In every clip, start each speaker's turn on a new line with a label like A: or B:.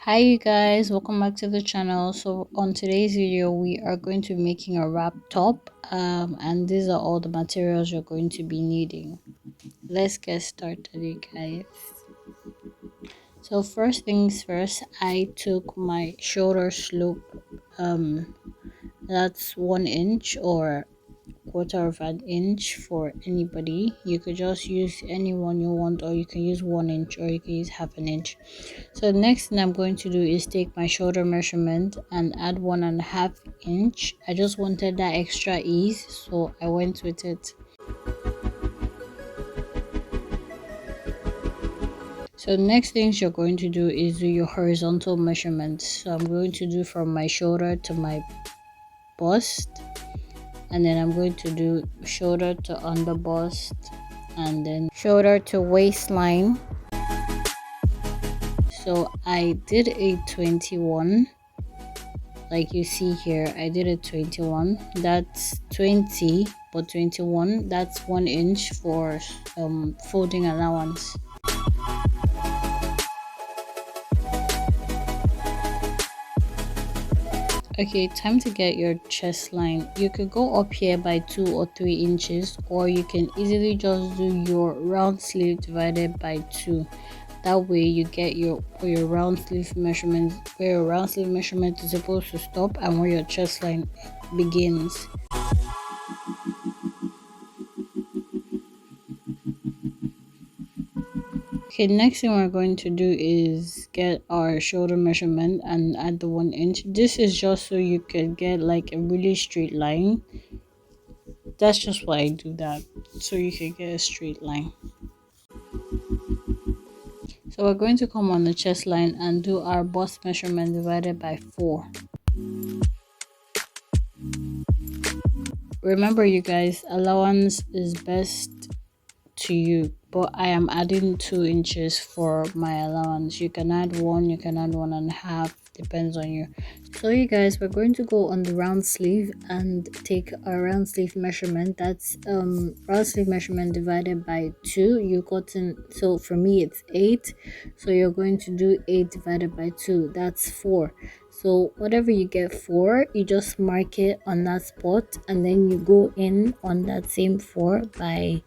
A: Hi you guys, welcome back to the channel. So on today's video we are going to be making a wrap top, and these are all the materials you're going to be needing. Let's get started, you guys. So first things first, I took my shoulder slope, that's 1 inch or quarter of an inch for anybody. You could just use any one you want, or you can use 1 inch, or you can use half an inch. So the next thing I'm going to do is take my shoulder measurement and add 1.5 inch. I just wanted that extra ease, so I went with it. So the next things you're going to do is do your horizontal measurements. So I'm going to do from my shoulder to my bust, and then I'm going to do shoulder to under bust, and then shoulder to waistline. So I did a 21, like you see here. I did a 21. That's 20, but 21, that's 1 inch for folding allowance. Okay, time to get your chest line. You could go up here by 2 or 3 inches, or you can easily just do your round sleeve divided by 2. That way you get your round sleeve measurement, where your round sleeve measurement is supposed to stop and where your chest line begins. Okay, next thing we're going to do is get our shoulder measurement and add the 1 inch. This is just so you can get like a really straight line. That's just why I do that, so you can get a straight line. So we're going to come on the chest line and do our bust measurement divided by 4. Remember you guys, allowance is best to you, but I am adding 2 inches for my allowance. You can add 1, you can add 1.5, depends on you. So you guys, we're going to go on the round sleeve and take our round sleeve measurement. That's round sleeve measurement divided by 2. You gotten, so for me it's 8, so you're going to do 8 divided by 2, that's 4. So whatever you get 4, you just mark it on that spot, and then you go in on that same 4 by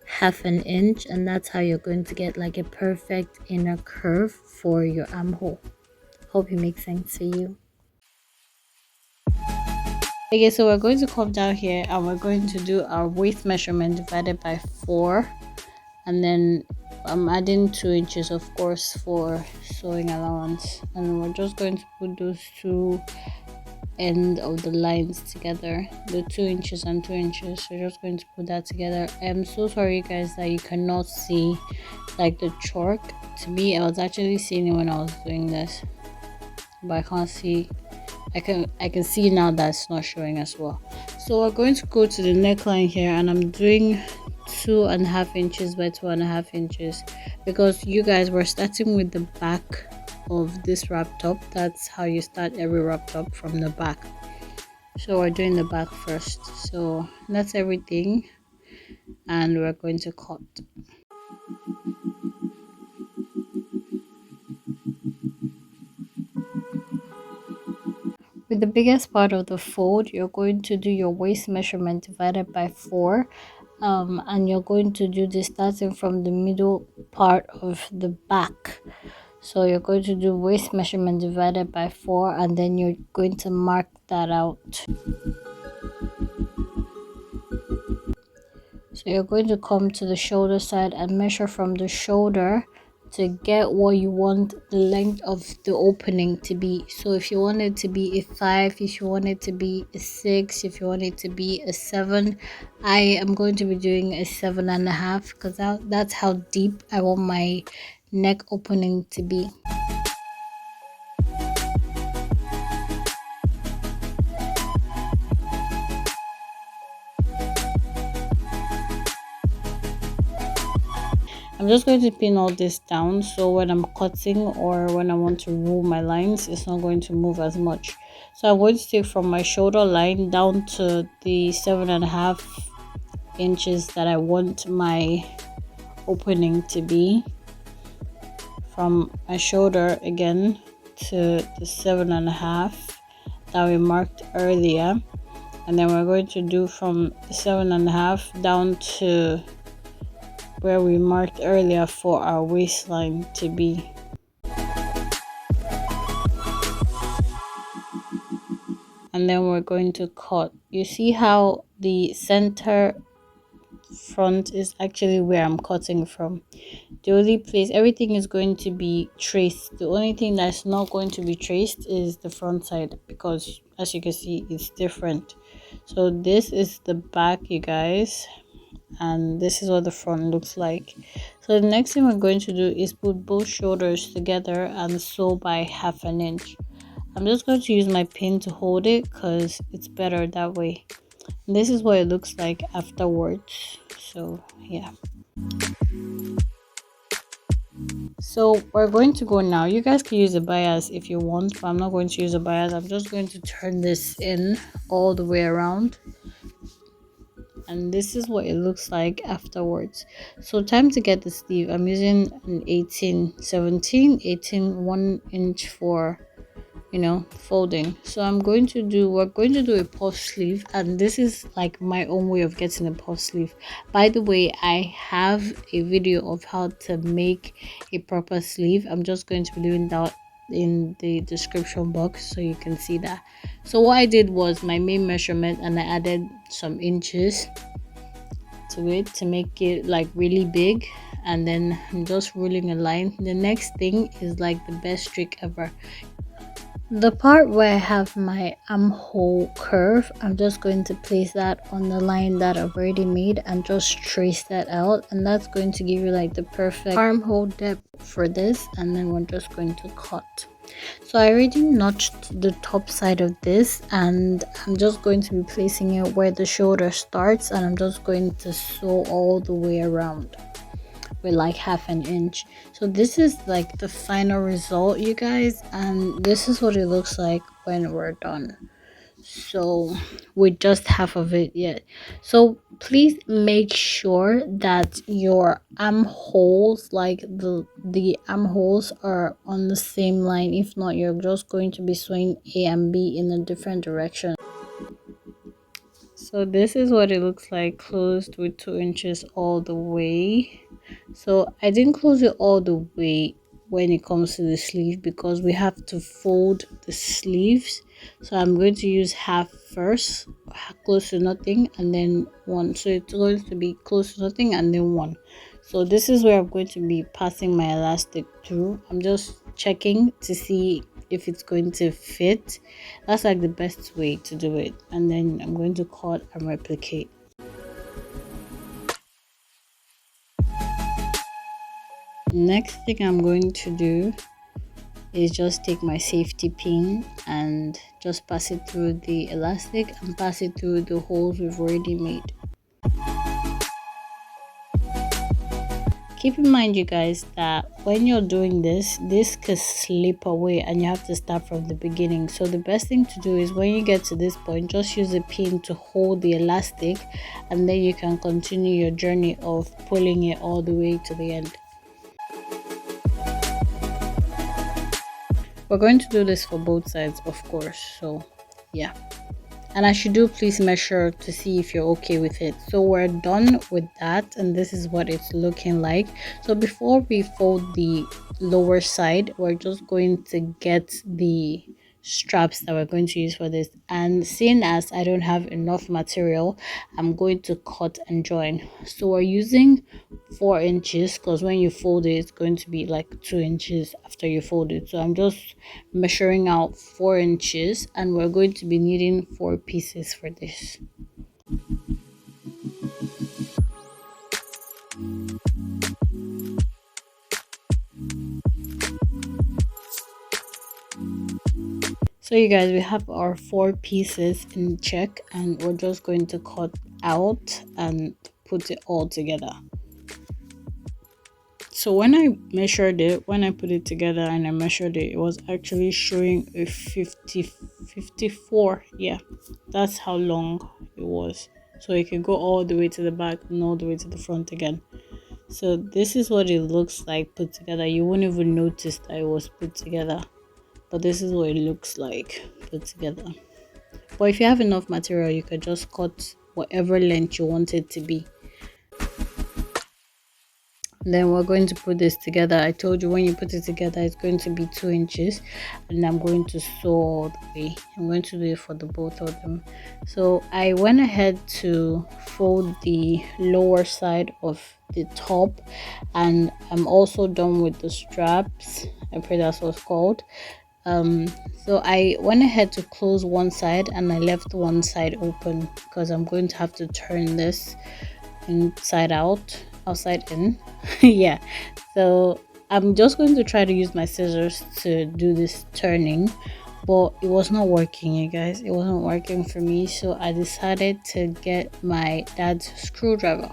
A: half an inch, and that's how you're going to get like a perfect inner curve for your armhole. Hope it makes sense to you. Okay, so we're going to come down here and we're going to do our waist measurement divided by 4, and then I'm adding 2 inches of course for sewing allowance, and we're just going to put those two end of the lines together, the 2 inches and 2 inches. So just going to put that together. I'm so sorry guys that you cannot see like the chalk. To me, I was actually seeing it when I was doing this, but I can't see. I can see now that it's not showing as well. So we're going to go to the neckline here, and I'm doing 2.5 inches by 2.5 inches, because you guys were starting with the back of this wrap top. That's how you start every wrap top, from the back. So we're doing the back first. So that's everything, and we're going to cut. With the biggest part of the fold, you're going to do your waist measurement divided by 4, and you're going to do this starting from the middle part of the back. So you're going to do waist measurement divided by 4, and then you're going to mark that out. So you're going to come to the shoulder side and measure from the shoulder to get what you want the length of the opening to be. So if you want it to be a 5, if you want it to be a 6, if you want it to be a 7, I am going to be doing a 7.5, because that's how deep I want my neck opening to be. I'm just going to pin all this down, so when I'm cutting or when I want to roll my lines, it's not going to move as much. So I'm going to take from my shoulder line down to the 7.5 inches that I want my opening to be. From my shoulder again, to the 7.5 that we marked earlier, and then we're going to do from the 7.5 down to where we marked earlier for our waistline to be. And then we're going to cut. You see how the center front is actually where I'm cutting from. The only place everything is going to be traced, the only thing that's not going to be traced is the front side, because as you can see it's different. So this is the back, you guys, and this is what the front looks like. So the next thing we're going to do is put both shoulders together and sew by 1/2 inch. I'm just going to use my pin to hold it because it's better that way. And this is what it looks like afterwards. So yeah, so we're going to go now. You guys can use a bias if you want, but I'm not going to use a bias. I'm just going to turn this in all the way around, and this is what it looks like afterwards. So time to get the sleeve. I'm using an 18 1 inch for folding. So we're going to do a puff sleeve, and this is like my own way of getting a puff sleeve. By the way, I have a video of how to make a proper sleeve. I'm just going to be doing that in the description box so you can see that. So what I did was my main measurement, and I added some inches to it to make it like really big, and then I'm just ruling a line. The next thing is like the best trick ever. The part where I have my armhole curve, I'm just going to place that on the line that I've already made and just trace that out, and that's going to give you like the perfect armhole depth for this. And then we're just going to cut. So I already notched the top side of this, and I'm just going to be placing it where the shoulder starts, and I'm just going to sew all the way around with like 1/2 inch. So this is like the final result, you guys, and this is what it looks like when we're done. So with just half of it yet. So please make sure that your armholes, like the armholes, are on the same line. If not, you're just going to be sewing A and B in a different direction. So this is what it looks like closed with 2 inches all the way. So I didn't close it all the way when it comes to the sleeve because we have to fold the sleeves. So I'm going to use half first, close to nothing, and then one. So it's going to be close to nothing and then one. So this is where I'm going to be passing my elastic through. I'm just checking to see if it's going to fit. That's like the best way to do it. And then I'm going to cut and replicate. Next thing I'm going to do is just take my safety pin and just pass it through the elastic and pass it through the holes we've already made. Keep in mind, you guys, that when you're doing this could slip away and you have to start from the beginning. So the best thing to do is when you get to this point, just use a pin to hold the elastic, and then you can continue your journey of pulling it all the way to the end. We're going to do this for both sides, of course. So yeah, and as you do, please measure to see if you're okay with it. So we're done with that, and this is what it's looking like. So before we fold the lower side, we're just going to get the straps that we're going to use for this, and seeing as I don't have enough material, I'm going to cut and join. So we're using 4 inches because when you fold it, it's going to be like 2 inches after you fold it. So I'm just measuring out 4 inches, and we're going to be needing 4 pieces for this. So you guys, we have our 4 pieces in check, and we're just going to cut out and put it all together. So when I measured it, when I put it together and I measured it, it was actually showing a 54. Yeah, that's how long it was. So it can go all the way to the back and all the way to the front again. So this is what it looks like put together. You won't even notice that it was put together. but this is what it looks like put together. But if you have enough material, you could just cut whatever length you want it to be. Then we're going to put this together. I told you when you put it together it's going to be 2 inches, and I'm going to sew all the way. I'm going to do it for the both of them. So I went ahead to fold the lower side of the top, and I'm also done with the straps. I pray that's what's called. So I went ahead to close one side and I left one side open because I'm going to have to turn this inside out, outside in. Yeah, so I'm just going to try to use my scissors to do this turning, but it was not working, you guys. It wasn't working for me, so I decided to get my dad's screwdriver,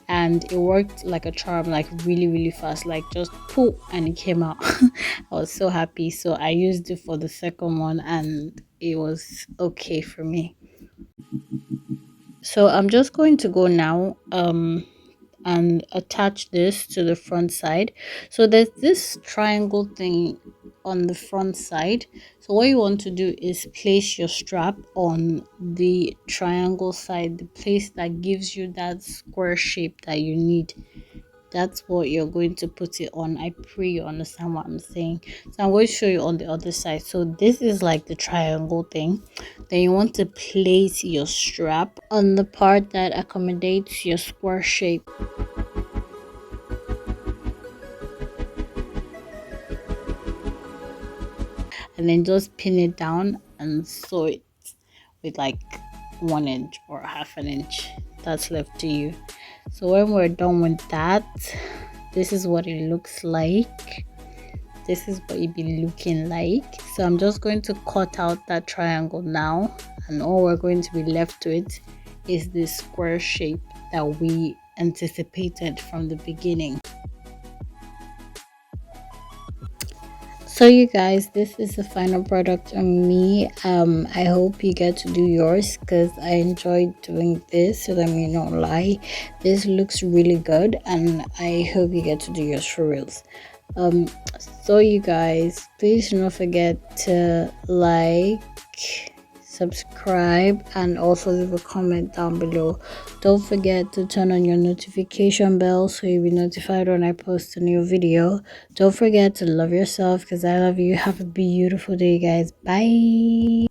A: and it worked like a charm, like really fast, like just pull and it came out. I was so happy, so I used it for the second one and it was okay for me. So I'm just going to go now and attach this to the front side. So there's this triangle thing on the front side. So what you want to do is place your strap on the triangle side, the place that gives you that square shape that you need. That's what you're going to put it on. I pray you understand what I'm saying. So I'm going to show you on the other side. So this is like the triangle thing. Then you want to place your strap on the part that accommodates your square shape. And then just pin it down and sew it with like 1 inch or half an inch. That's left to you. So when we're done with that, this is what it looks like. This is what it be looking like. So I'm just going to cut out that triangle now, and all we're going to be left with is this square shape that we anticipated from the beginning. So you guys, this is the final product on me. I hope you get to do yours because I enjoyed doing this, so let me not lie. This looks really good and I hope you get to do yours for reals. So you guys, please do not forget to like, subscribe, and also leave a comment down below. Don't forget to turn on your notification bell so you'll be notified when I post a new video. Don't forget to love yourself because I love you. Have a beautiful day, guys. Bye.